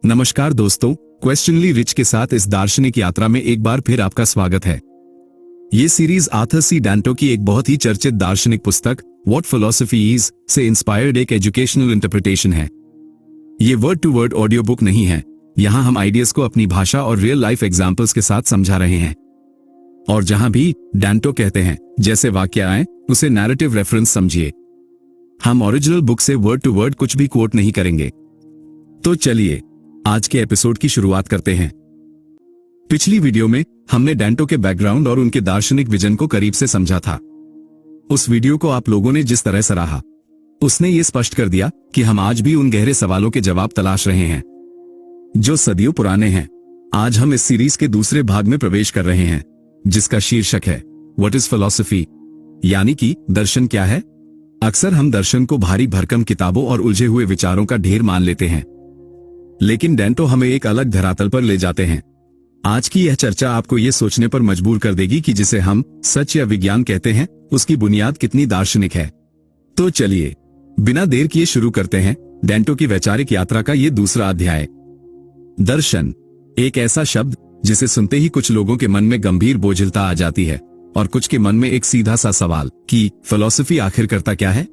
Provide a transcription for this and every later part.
नमस्कार दोस्तों, क्वेश्चनली रिच के साथ इस दार्शनिक यात्रा में एक बार फिर आपका स्वागत है। ये सीरीज आर्थर सी डैंटो की एक बहुत ही चर्चित दार्शनिक पुस्तक व्हाट फिलॉसफी इज से इंस्पायर्ड एक एजुकेशनल इंटरप्रिटेशन है। ये word to word audio book नहीं है। यहाँ हम आइडियाज को अपनी भाषा और रियल लाइफ एग्जाम्पल्स के साथ समझा रहे हैं। और जहां भी डैंटो कहते हैं जैसे वाक्य आए उसे नैरेटिव रेफरेंस समझिए। हम ओरिजिनल बुक से वर्ड टू वर्ड कुछ भी कोट नहीं करेंगे। तो चलिए आज के एपिसोड की शुरुआत करते हैं। पिछली वीडियो में हमने डैंटो के बैकग्राउंड और उनके दार्शनिक विजन को करीब से समझा था। उस वीडियो को आप लोगों ने जिस तरह सराहा, उसने ये स्पष्ट कर दिया कि हम आज भी उन गहरे सवालों के जवाब तलाश रहे हैं जो सदियों पुराने हैं। आज हम इस सीरीज के दूसरे भाग में प्रवेश कर रहे हैं जिसका शीर्षक है व्हाट इज फिलॉसफी, यानी कि दर्शन क्या है। अक्सर हम दर्शन को भारी भरकम किताबों और उलझे हुए विचारों का ढेर मान लेते हैं, लेकिन डैंटो हमें एक अलग धरातल पर ले जाते हैं। आज की यह चर्चा आपको यह सोचने पर मजबूर कर देगी कि जिसे हम सच या विज्ञान कहते हैं उसकी बुनियाद कितनी दार्शनिक है। तो चलिए बिना देर किए शुरू करते हैं डैंटो की वैचारिक यात्रा का ये दूसरा अध्याय। दर्शन एक ऐसा शब्द जिसे सुनते ही कुछ लोगों के मन में गंभीर बोझिलता आ जाती है और कुछ के मन में एक सीधा सा सवाल कि फिलॉसफी आखिर करता क्या है,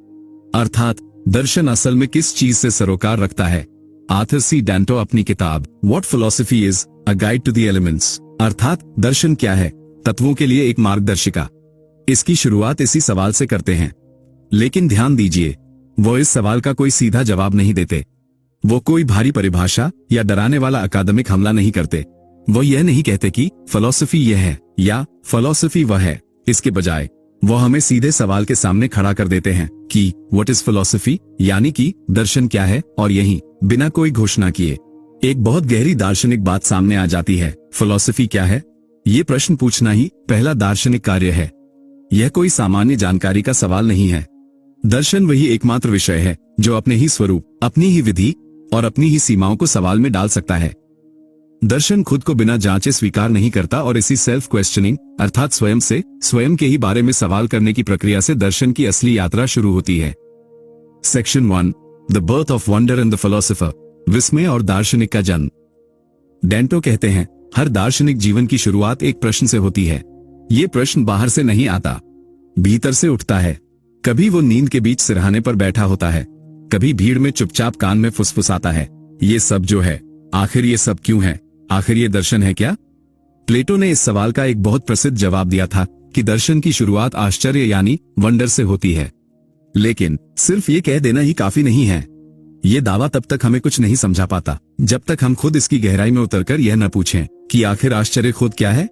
अर्थात दर्शन असल में किस चीज से सरोकार रखता है। आर्थर सी डैंटो अपनी किताब what philosophy is a guide to the elements, अर्थात दर्शन क्या है, तत्वों के लिए एक मार्गदर्शिका, इसकी शुरुआत इसी सवाल से करते हैं। लेकिन ध्यान दीजिए, वो इस सवाल का कोई सीधा जवाब नहीं देते। वो कोई भारी परिभाषा या डराने वाला अकादमिक हमला नहीं करते। वो यह नहीं कहते कि फिलॉसफी यह है या फिलॉसफी वह है। इसके बजाय वो हमें सीधे सवाल के सामने खड़ा कर देते हैं कि व्हाट इज फिलॉसफी, यानी कि दर्शन क्या है। और यही बिना कोई घोषणा किए एक बहुत गहरी दार्शनिक बात सामने आ जाती है। फिलॉसफी क्या है, ये प्रश्न पूछना ही पहला दार्शनिक कार्य है। यह कोई सामान्य जानकारी का सवाल नहीं है। दर्शन वही एकमात्र विषय है जो अपने ही स्वरूप, अपनी ही विधि और अपनी ही सीमाओं को सवाल में डाल सकता है। दर्शन खुद को बिना जांचे स्वीकार नहीं करता और इसी सेल्फ क्वेश्चनिंग अर्थात स्वयं से स्वयं के ही बारे में सवाल करने की प्रक्रिया से दर्शन की असली यात्रा शुरू होती है। Section 1, the birth of wonder and the philosopher, विस्मय और दार्शनिक का जन्म। डैंटो कहते हैं हर दार्शनिक जीवन की शुरुआत एक प्रश्न से होती है। ये प्रश्न बाहर से नहीं आता, भीतर से उठता है। कभी वो नींद के बीच सिरहाने पर बैठा होता है, कभी भीड़ में चुपचाप कान में फुसफुसाता है, ये सब जो है, आखिर ये सब क्यों है, आखिर ये दर्शन है क्या। प्लेटो ने इस सवाल का एक बहुत प्रसिद्ध जवाब दिया था कि दर्शन की शुरुआत आश्चर्य यानी वंडर से होती है। लेकिन सिर्फ ये कह देना ही काफी नहीं है। ये दावा तब तक हमें कुछ नहीं समझा पाता जब तक हम खुद इसकी गहराई में उतरकर यह न पूछें कि आखिर आश्चर्य खुद क्या है।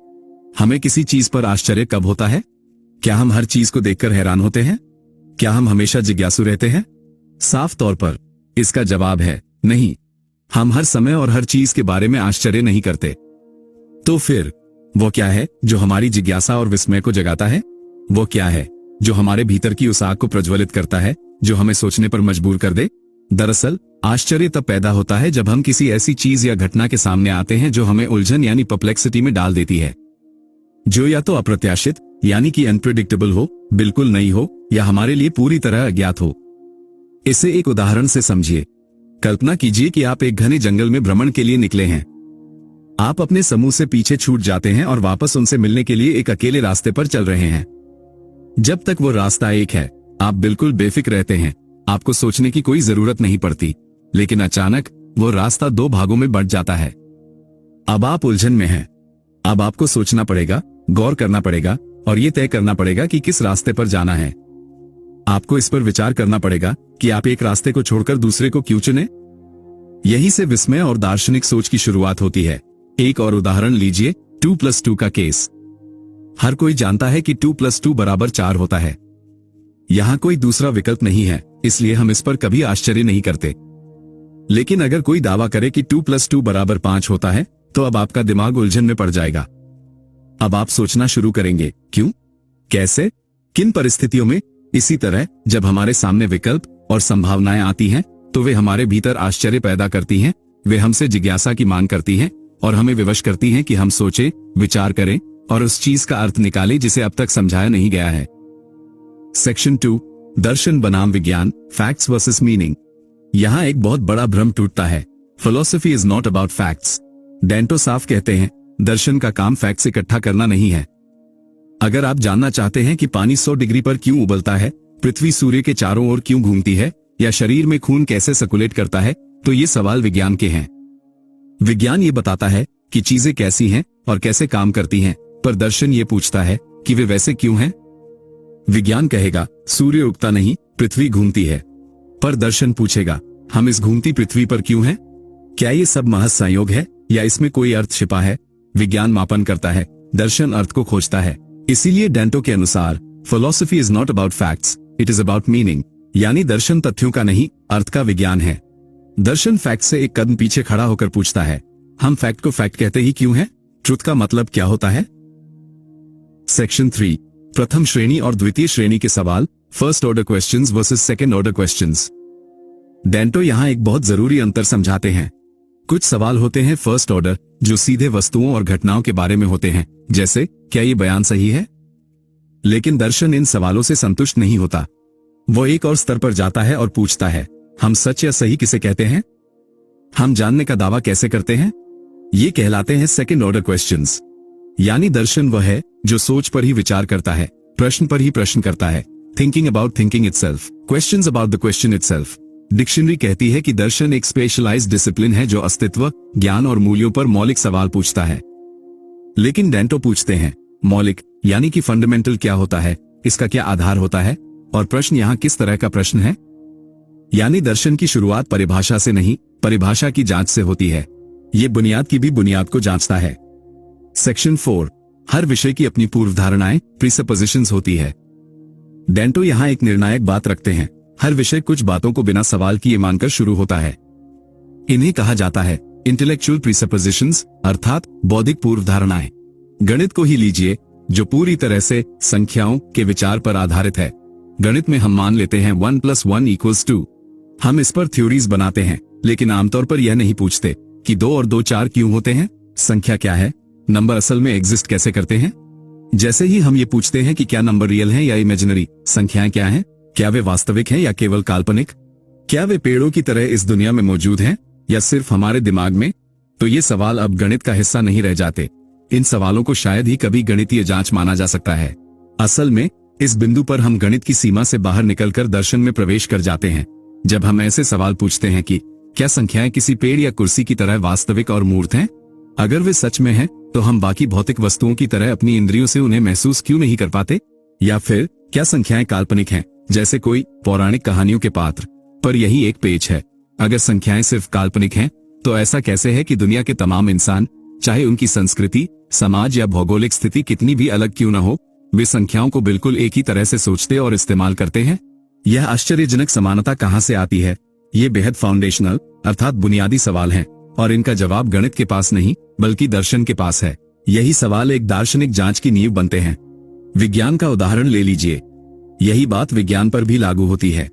हमें किसी चीज पर आश्चर्य कब होता है? क्या हम हर चीज को देखकर हैरान होते हैं? क्या हम हमेशा जिज्ञासु रहते हैं? साफ तौर पर इसका जवाब है नहीं। हम हर समय और हर चीज के बारे में आश्चर्य नहीं करते। तो फिर वो क्या है जो हमारी जिज्ञासा और विस्मय को जगाता है? वो क्या है जो हमारे भीतर की उस आग को प्रज्वलित करता है जो हमें सोचने पर मजबूर कर दे? दरअसल आश्चर्य तब पैदा होता है जब हम किसी ऐसी चीज या घटना के सामने आते हैं जो हमें उलझन यानी परप्लेक्सिटी में डाल देती है, जो या तो अप्रत्याशित यानी कि अनप्रेडिक्टेबल हो, बिल्कुल नई हो, या हमारे लिए पूरी तरह अज्ञात हो। इसे एक उदाहरण से समझिए। कल्पना कीजिए कि आप एक घने जंगल में भ्रमण के लिए निकले हैं। आप अपने समूह से पीछे छूट जाते हैं और वापस उनसे मिलने के लिए एक अकेले रास्ते पर चल रहे हैं। जब तक वो रास्ता एक है आप बिल्कुल बेफिक्र रहते हैं, आपको सोचने की कोई जरूरत नहीं पड़ती। लेकिन अचानक वो रास्ता दो भागों में बंट जाता है। अब आप उलझन में हैं। अब आपको सोचना पड़ेगा, गौर करना पड़ेगा और ये तय करना पड़ेगा कि किस रास्ते पर जाना है। आपको इस पर विचार करना पड़ेगा कि आप एक रास्ते को छोड़कर दूसरे को क्यों चुने। यही से विस्मय और दार्शनिक सोच की शुरुआत होती है। एक और उदाहरण लीजिए, 2+2 का केस। हर कोई जानता है कि 2+2 बराबर 4 होता है। यहां कोई दूसरा विकल्प नहीं है, इसलिए हम इस पर कभी आश्चर्य नहीं करते। लेकिन अगर कोई दावा करे कि 2+2 बराबर 5 होता है तो अब आपका दिमाग उलझन में पड़ जाएगा। अब आप सोचना शुरू करेंगे, क्यों, कैसे, किन परिस्थितियों में। इसी तरह जब हमारे सामने विकल्प और संभावनाएं आती हैं तो वे हमारे भीतर आश्चर्य पैदा करती हैं। वे हमसे जिज्ञासा की मांग करती हैं और हमें विवश करती हैं कि हम सोचें, विचार करें और उस चीज का अर्थ निकालें जिसे अब तक समझाया नहीं गया है। सेक्शन 2, दर्शन बनाम विज्ञान, फैक्ट्स वर्सेस मीनिंग। यहाँ एक बहुत बड़ा भ्रम टूटता है। Philosophy is not about facts. Dento साफ कहते हैं, दर्शन का काम फैक्ट्स इकट्ठा करना नहीं है। अगर आप जानना चाहते हैं कि पानी 100 डिग्री पर क्यों उबलता है, पृथ्वी सूर्य के चारों ओर क्यों घूमती है, या शरीर में खून कैसे सर्कुलेट करता है, तो ये सवाल विज्ञान के हैं। विज्ञान ये बताता है कि चीजें कैसी हैं और कैसे काम करती हैं, पर दर्शन ये पूछता है कि वे वैसे क्यों हैं। विज्ञान कहेगा सूर्य उगता नहीं, पृथ्वी घूमती है, पर दर्शन पूछेगा हम इस घूमती पृथ्वी पर क्यों हैं? क्या ये सब महज संयोग है या इसमें कोई अर्थ छिपा है? विज्ञान मापन करता है, दर्शन अर्थ को खोजता है। इसीलिए डेंटो के अनुसार philosophy is not about facts, it is about meaning. यानी दर्शन तथ्यों का नहीं, अर्थ का विज्ञान है। दर्शन फैक्ट से एक कदम पीछे खड़ा होकर पूछता है, हम फैक्ट को फैक्ट कहते ही क्यों हैं? ट्रुथ का मतलब क्या होता है? सेक्शन 3, प्रथम श्रेणी और द्वितीय श्रेणी के सवाल, first order questions versus second order questions. Dento यहां एक बहुत जरूरी अंतर समझाते हैं। कुछ सवाल होते हैं फर्स्ट ऑर्डर, जो सीधे वस्तुओं और घटनाओं के बारे में होते हैं, जैसे क्या ये बयान सही है? लेकिन दर्शन इन सवालों से संतुष्ट नहीं होता। वो एक और स्तर पर जाता है और पूछता है, हम सच या सही किसे कहते हैं? हम जानने का दावा कैसे करते हैं? ये कहलाते हैं सेकंड ऑर्डर क्वेश्चंस। यानी दर्शन वह है जो सोच पर ही विचार करता है, प्रश्न पर ही प्रश्न करता है, thinking about thinking itself, questions about the question itself. Dictionary कहती है कि दर्शन एक स्पेशलाइज्ड डिसिप्लिन है जो अस्तित्व, ज्ञान और मूल्यों पर मौलिक सवाल पूछता है। लेकिन डेंटो पूछते हैं, मौलिक यानी कि फंडामेंटल क्या होता है, इसका क्या आधार होता है, और प्रश्न यहाँ किस तरह का प्रश्न है? यानी दर्शन की शुरुआत परिभाषा से नहीं, परिभाषा की जांच से होती है। ये बुनियाद की भी बुनियाद को जांचता है। सेक्शन 4, हर विषय की अपनी पूर्व धारणाएं, प्रीसपोजिशंस होती है। डेंटो यहां एक निर्णायक बात रखते हैं, हर विषय कुछ बातों को बिना सवाल किए मानकर शुरू होता है। इन्हें कहा जाता है इंटेलेक्चुअल प्रीसपोजिशंस, अर्थात बौद्धिक पूर्व धारणाएं। गणित को ही लीजिए, जो पूरी तरह से संख्याओं के विचार पर आधारित है। गणित में हम मान लेते हैं 1 + 1 = 2। हम इस पर थ्योरीज बनाते हैं, लेकिन आमतौर पर यह नहीं पूछते कि 2 और 2 4 क्यों होते हैं, संख्या क्या है, नंबर असल में एग्जिस्ट कैसे करते हैं। जैसे ही हम ये पूछते हैं कि क्या नंबर रियल हैं या इमेजिनरी, संख्याएं क्या हैं, क्या वे वास्तविक हैं या केवल काल्पनिक, क्या वे पेड़ों की तरह इस दुनिया में मौजूद हैं या सिर्फ हमारे दिमाग में, तो ये सवाल अब गणित का हिस्सा नहीं रह जाते। इन सवालों को शायद ही कभी गणितीय जांच माना जा सकता है। असल में इस बिंदु पर हम गणित की सीमा से बाहर निकलकर दर्शन में प्रवेश कर जाते हैं, जब हम ऐसे सवाल पूछते हैं कि क्या संख्याएं किसी पेड़ या कुर्सी की तरह वास्तविक और मूर्त हैं? अगर वे सच में हैं, तो हम बाकी भौतिक वस्तुओं की तरह अपनी इंद्रियों से उन्हें महसूस क्यों नहीं कर पाते? या फिर क्या संख्याएं काल्पनिक हैं, जैसे कोई पौराणिक कहानियों के पात्र? पर यही एक पेच है, अगर संख्याएं सिर्फ काल्पनिक हैं, तो ऐसा कैसे है कि दुनिया के तमाम इंसान, चाहे उनकी संस्कृति, समाज या भौगोलिक स्थिति कितनी भी अलग क्यों न हो, वे संख्याओं को बिल्कुल एक ही तरह से सोचते और इस्तेमाल करते हैं? यह आश्चर्यजनक समानता कहां से आती है? ये बेहद फाउंडेशनल अर्थात बुनियादी सवाल हैं, और इनका जवाब गणित के पास नहीं बल्कि दर्शन के पास है। यही सवाल एक दार्शनिक जांच की नींव बनते हैं। विज्ञान का उदाहरण ले लीजिए, यही बात विज्ञान पर भी लागू होती है।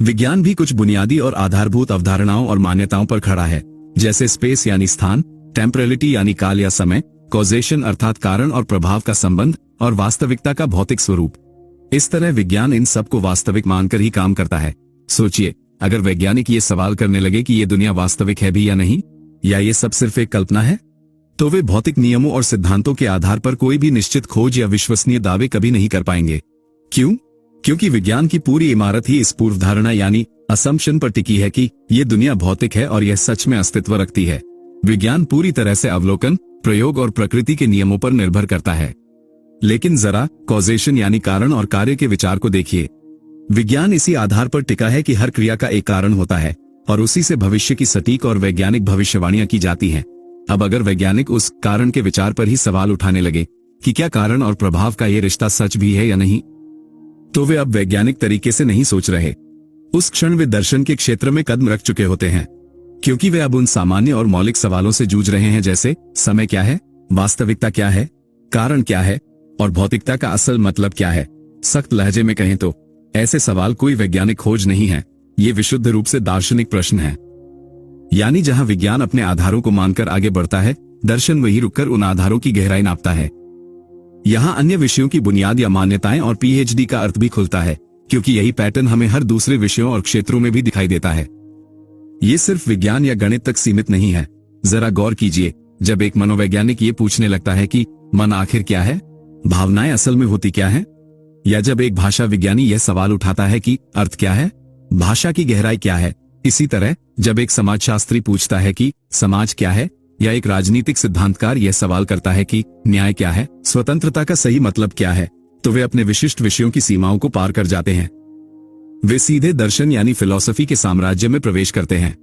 विज्ञान भी कुछ बुनियादी और आधारभूत अवधारणाओं और मान्यताओं पर खड़ा है, जैसे स्पेस यानी स्थान, टेम्परेलिटी यानी काल या समय, कॉजेशन अर्थात कारण और प्रभाव का संबंध, और वास्तविकता का भौतिक स्वरूप। इस तरह विज्ञान इन सब को वास्तविक मानकर ही काम करता है। सोचिए, अगर वैज्ञानिक ये सवाल करने लगे कि ये दुनिया वास्तविक है भी या नहीं, या ये सब सिर्फ एक कल्पना है, तो वे भौतिक नियमों और सिद्धांतों के आधार पर कोई भी निश्चित खोज या विश्वसनीय दावे कभी नहीं कर पाएंगे। क्यों? क्योंकि विज्ञान की पूरी इमारत ही इस पूर्व धारणा यानी असम्पशन पर टिकी है कि ये दुनिया भौतिक है और यह सच में अस्तित्व रखती है। विज्ञान पूरी तरह से अवलोकन, प्रयोग और प्रकृति के नियमों पर निर्भर करता है। लेकिन जरा कॉजेशन यानी कारण और कार्य के विचार को देखिए। विज्ञान इसी आधार पर टिका है कि हर क्रिया का एक कारण होता है और उसी से भविष्य की सटीक और वैज्ञानिक भविष्यवाणियां की जाती हैं। अब अगर वैज्ञानिक उस कारण के विचार पर ही सवाल उठाने लगे कि क्या कारण और प्रभाव का ये रिश्ता सच भी है या नहीं, तो वे अब वैज्ञानिक तरीके से नहीं सोच रहे। उस क्षण वे दर्शन के क्षेत्र में कदम रख चुके होते हैं, क्योंकि वे अब उन सामान्य और मौलिक सवालों से जूझ रहे हैं, जैसे समय क्या है, वास्तविकता क्या है, कारण क्या है और भौतिकता का असल मतलब क्या है। सख्त लहजे में कहें तो ऐसे सवाल कोई वैज्ञानिक खोज नहीं है, ये विशुद्ध रूप से दार्शनिक प्रश्न है। यानी जहां विज्ञान अपने आधारों को मानकर आगे बढ़ता है, दर्शन वहीं रुककर उन आधारों की गहराई नापता है। यहाँ अन्य विषयों की बुनियाद या मान्यताएं और पीएचडी का अर्थ भी खुलता है, क्योंकि यही पैटर्न हमें हर दूसरे विषयों और क्षेत्रों में भी दिखाई देता है। ये सिर्फ विज्ञान या गणित तक सीमित नहीं है। जरा गौर कीजिए, जब एक मनोवैज्ञानिक ये पूछने लगता है कि मन आखिर क्या है, भावनाएं असल में होती क्या है, या जब एक भाषा विज्ञानी यह सवाल उठाता है कि अर्थ क्या है, भाषा की गहराई क्या है, इसी तरह जब एक समाजशास्त्री पूछता है कि समाज क्या है, या एक राजनीतिक सिद्धांतकार यह सवाल करता है कि न्याय क्या है, स्वतंत्रता का सही मतलब क्या है, तो वे अपने विशिष्ट विषयों की सीमाओं को पार कर जाते हैं। वे सीधे दर्शन यानी फिलॉसफी के साम्राज्य में प्रवेश करते हैं,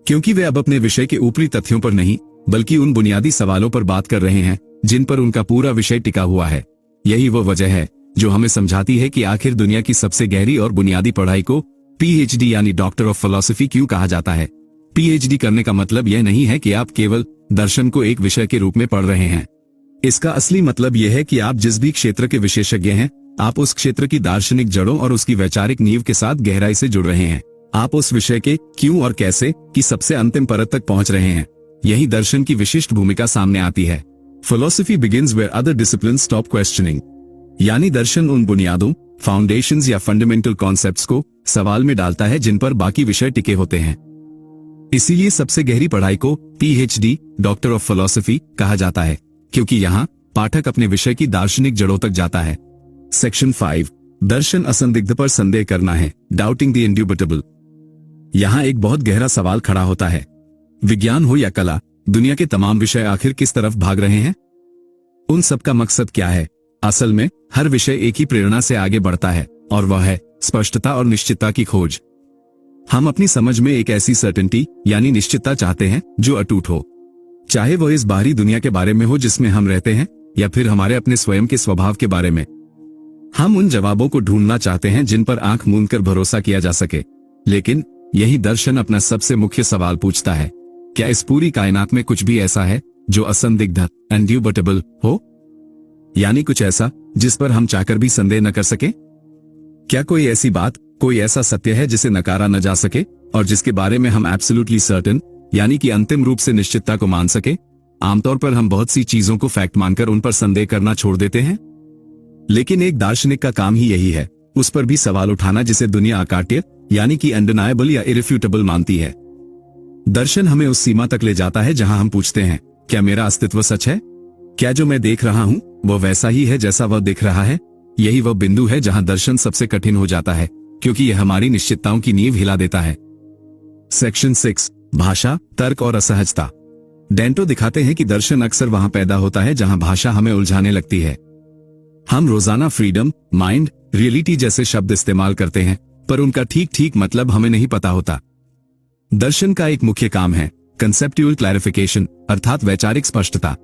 क्योंकि वे अब अपने विषय के ऊपरी तथ्यों पर नहीं बल्कि उन बुनियादी सवालों पर बात कर रहे हैं जिन पर उनका पूरा विषय टिका हुआ है। यही वो वजह है जो हमें समझाती है कि आखिर दुनिया की सबसे गहरी और बुनियादी पढ़ाई को पीएचडी यानी डॉक्टर ऑफ फिलॉसफी क्यों कहा जाता है। पीएचडी करने का मतलब यह नहीं है कि आप केवल दर्शन को एक विषय के रूप में पढ़ रहे हैं। इसका असली मतलब यह है कि आप जिस भी क्षेत्र के विशेषज्ञ हैं, आप उस क्षेत्र की दार्शनिक जड़ों और उसकी वैचारिक नींव के साथ गहराई से जुड़ रहे हैं। आप उस विषय के क्यों और कैसे की सबसे अंतिम परत तक पहुंच रहे हैं। यही दर्शन की विशिष्ट भूमिका सामने आती है। Philosophy begins where other disciplines stop questioning, यानी दर्शन उन बुनियादों, फाउंडेशंस या फंडामेंटल कॉन्सेप्ट्स को सवाल में डालता है जिन पर बाकी विषय टिके होते हैं। इसीलिए सबसे गहरी पढ़ाई को पीएचडी डॉक्टर ऑफ फिलॉसफी कहा जाता है, क्योंकि यहाँ पाठक अपने विषय की दार्शनिक जड़ों तक जाता है। सेक्शन 5, दर्शन असंदिग्ध पर संदेह करना है, डाउटिंग द इंड्यूबिटेबल। यहाँ एक बहुत गहरा सवाल खड़ा होता है। विज्ञान हो या कला, दुनिया के तमाम विषय आखिर किस तरफ भाग रहे हैं? उन सब का मकसद क्या है? असल में हर विषय एक ही प्रेरणा से आगे बढ़ता है, और वह है स्पष्टता और निश्चितता की खोज। हम अपनी समझ में एक ऐसी सर्टेनिटी यानी निश्चितता चाहते हैं जो अटूट हो, चाहे वह इस बाहरी दुनिया के बारे में हो जिसमें हम रहते हैं, या फिर हमारे अपने स्वयं के स्वभाव के बारे में। हम उन जवाबों को ढूंढना चाहते हैं जिन पर आंख मूंद कर भरोसा किया जा सके। लेकिन यही दर्शन अपना सबसे मुख्य सवाल पूछता है, क्या इस पूरी कायनात में कुछ भी ऐसा है जो असंदिग्ध इंड्यूबिटेबल हो, यानी कुछ ऐसा जिस पर हम चाहकर भी संदेह न कर सके? क्या कोई ऐसी बात, कोई ऐसा सत्य है जिसे नकारा न जा सके और जिसके बारे में हम एब्सोल्युटली सर्टेन यानी कि अंतिम रूप से निश्चितता को मान सके? आमतौर पर हम बहुत सी चीजों को फैक्ट मानकर उन पर संदेह करना छोड़ देते हैं, लेकिन एक दार्शनिक का काम ही यही है, उस पर भी सवाल उठाना जिसे दुनिया अकाट्य यानी कि अनडिनायबल या इरिफ्यूटेबल मानती है। दर्शन हमें उस सीमा तक ले जाता है जहां हम पूछते हैं, क्या मेरा अस्तित्व सच है? क्या जो मैं देख रहा हूं वह वैसा ही है जैसा वह दिख रहा है? यही वह बिंदु है जहां दर्शन सबसे कठिन हो जाता है, क्योंकि यह हमारी निश्चितताओं की नींव हिला देता है। सेक्शन 6, भाषा, तर्क और असहजता। डेंटो दिखाते हैं कि दर्शन अक्सर वहां पैदा होता है जहां भाषा हमें उलझाने लगती है। हम रोजाना फ्रीडम, माइंड, रियलिटी जैसे शब्द इस्तेमाल करते हैं, पर उनका ठीक ठीक मतलब हमें नहीं पता होता। दर्शन का एक मुख्य काम है कंसेप्चुअल क्लैरिफिकेशन, अर्थात वैचारिक स्पष्टता।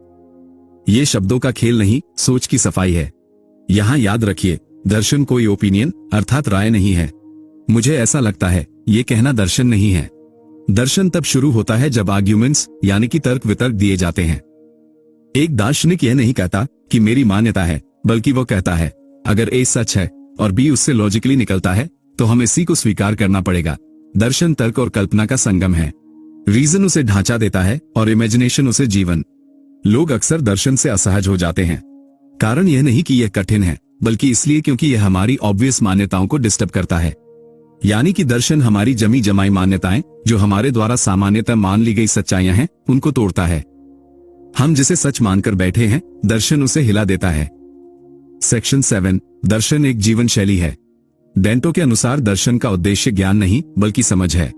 ये शब्दों का खेल नहीं, सोच की सफाई है। यहां याद रखिए, दर्शन कोई ओपिनियन अर्थात राय नहीं है। मुझे ऐसा लगता है, ये कहना दर्शन नहीं है। दर्शन तब शुरू होता है जब आर्ग्यूमेंट्स यानी कि तर्क वितर्क दिए जाते हैं। एक दार्शनिक यह नहीं कहता कि मेरी मान्यता है, बल्कि वो कहता है अगर ए सच है और बी उससे लॉजिकली निकलता है तो हमें सी को स्वीकार करना पड़ेगा। दर्शन तर्क और कल्पना का संगम है। रीजन उसे ढांचा देता है और इमेजिनेशन उसे जीवन। लोग अक्सर दर्शन से असहज हो जाते हैं। कारण यह नहीं कि यह कठिन है, बल्कि इसलिए क्योंकि यह हमारी ऑब्वियस मान्यताओं को डिस्टर्ब करता है। यानी कि दर्शन हमारी जमी जमाई मान्यताएं, जो हमारे द्वारा सामान्यतः मान ली गई सच्चाइयां हैं, उनको तोड़ता है। हम जिसे सच मानकर बैठे हैं, दर्शन उसे हिला देता है। सेक्शन 7, दर्शन एक जीवन शैली है। डेंटो के अनुसार दर्शन का उद्देश्य ज्ञान नहीं बल्कि समझ है।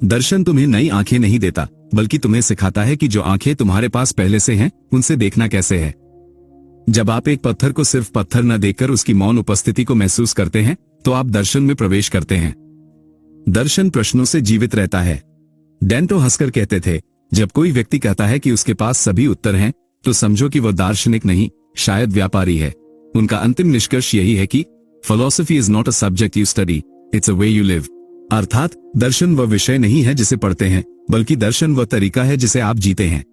दर्शन तुम्हें नई आंखें नहीं देता, बल्कि तुम्हें सिखाता है कि जो आंखें तुम्हारे पास पहले से हैं, उनसे देखना कैसे है। जब आप एक पत्थर को सिर्फ पत्थर न देखकर उसकी मौन उपस्थिति को महसूस करते हैं, तो आप दर्शन में प्रवेश करते हैं। दर्शन प्रश्नों से जीवित रहता है। डेंटो हंसकर कहते थे, जब कोई व्यक्ति कहता है कि उसके पास सभी उत्तर हैं, तो समझो कि वह दार्शनिक नहीं, शायद व्यापारी है। उनका अंतिम निष्कर्ष यही है कि philosophy is not a subject you study, it's a way you live. अर्थात दर्शन वह विषय नहीं है जिसे पढ़ते हैं, बल्कि दर्शन वह तरीका है जिसे आप जीते हैं।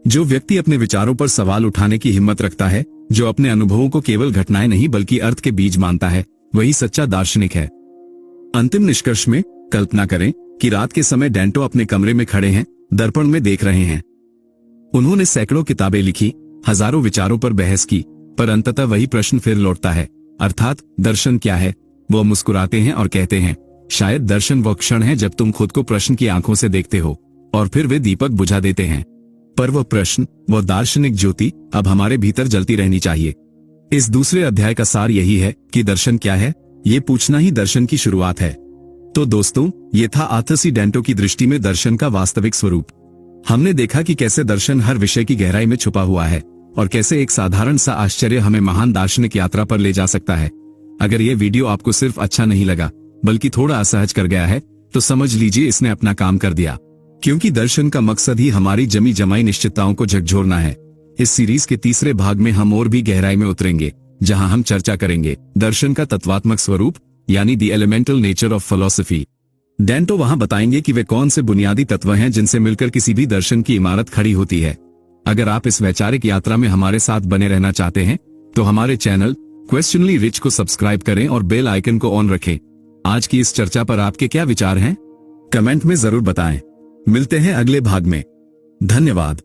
जो व्यक्ति अपने विचारों पर सवाल उठाने की हिम्मत रखता है, जो अपने अनुभवों को केवल घटनाएं नहीं बल्कि अर्थ के बीज मानता है, वही सच्चा दार्शनिक है। अंतिम निष्कर्ष में कल्पना करें कि रात के समय डेंटो अपने कमरे में खड़े हैं, दर्पण में देख रहे हैं। उन्होंने सैकड़ों किताबें लिखी, हजारों विचारों पर बहस की, पर अंततः वही प्रश्न फिर लौटता है, अर्थात दर्शन क्या है? वो मुस्कुराते हैं और कहते हैं, शायद दर्शन वो क्षण है जब तुम खुद को प्रश्न की आंखों से देखते हो और फिर वे दीपक बुझा देते हैं। पर वो प्रश्न, वो दार्शनिक ज्योति अब हमारे भीतर जलती रहनी चाहिए। इस दूसरे अध्याय का सार यही है कि दर्शन क्या है, ये पूछना ही दर्शन की शुरुआत है। तो दोस्तों, ये था आर्थर सी डेंटो की दृष्टि में दर्शन का वास्तविक स्वरूप। हमने देखा कि कैसे दर्शन हर विषय की गहराई में छुपा हुआ है और कैसे एक साधारण सा आश्चर्य हमें महान दार्शनिक यात्रा पर ले जा सकता है। अगर ये वीडियो आपको सिर्फ अच्छा नहीं लगा बल्कि थोड़ा असहज कर गया है तो समझ लीजिए इसने अपना काम कर दिया, क्योंकि दर्शन का मकसद ही हमारी जमी जमाई निश्चितताओं को झकझोरना है। इस सीरीज के तीसरे भाग में हम और भी गहराई में उतरेंगे, जहां हम चर्चा करेंगे दर्शन का तत्वात्मक स्वरूप, यानी the elemental nature of philosophy. Dento वहां बताएंगे कि वे कौन से बुनियादी तत्व हैं जिनसे मिलकर किसी भी दर्शन की इमारत खड़ी होती है। अगर आप इस वैचारिक यात्रा में हमारे साथ बने रहना चाहते हैं तो हमारे चैनल क्वेश्चनली रिच को सब्सक्राइब करें और बेल आइकन को ऑन रखें। आज की इस चर्चा पर आपके क्या विचार हैं? कमेंट में जरूर बताएं। मिलते हैं अगले भाग में। धन्यवाद।